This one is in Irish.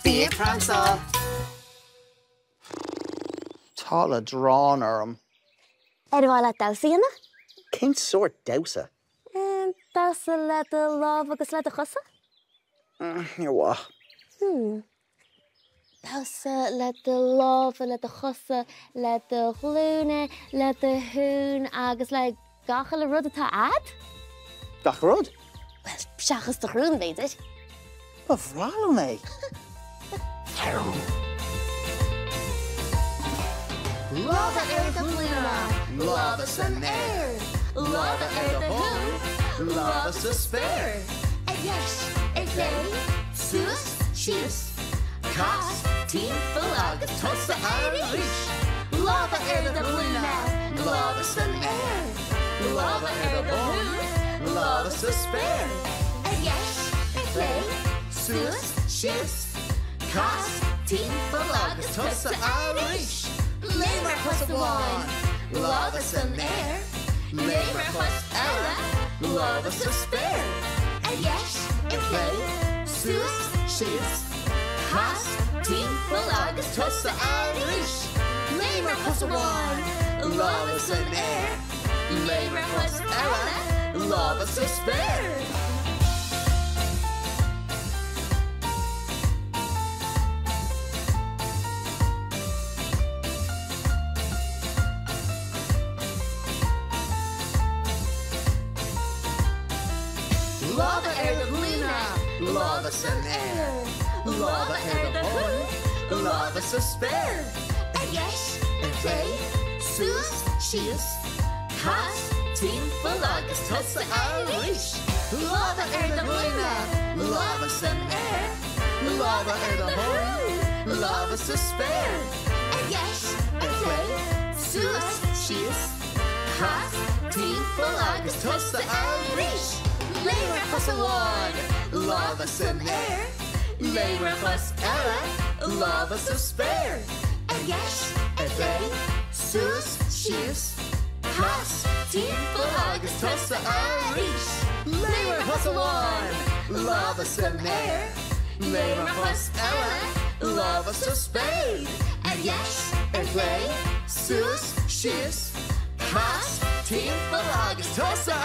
Bia Pramsáil. Tála drán orm. Bhile dásaíonna? Cén sort dausa? Dása le do lámh agus le do chosa? Iwa. Dása le do lámh le do chosa, le do glúine, le do hún agus le gacha le rud atá ad? Gach rud? Wel, seachas do chrún beidir. Ba bhrála mé. Lámha de glúine, lámha san air, lámha de hún, lámha sa spéir. A dheis, lé, suas, sios, cas, timpeall agus tosa arís. Lámha de glúine, lámha san air, lámha de hún, lámha sa spéir. A dheis, lé, suas, sios, cas, timpeall agus tosa arís. Léimar chus amháin, lámha san air, léimar chus eile, lámha sa spéir. A dheis, lé, suas, sios, cas, timpeall agus tosa arís. Léimar chus amháin, lámha san air, léimar chus eile, lámha sa spéir. Lámha de glúine, lámha san air, lámha de hún, lámha sa spéir. A dheis, lé, suas, sios, cas, timpeall agus tosa arís. Lámha de glúine, lámha san air, lámha de hún, lámha sa spéir. A dheis, lé, suas, sios, cas, timpeall agus tosa arís. Léimar chus amháin, lámha san air, léimar chus eile, lámha sa spéir. A dheis, lé, suas, sios, cas, timpeall agus tosa arís. Léimar chus amháin, lámha san air, léimar chus eile, lámha sa spéir. A dheis, lé, suas, sios, cas, timpeall agus tosa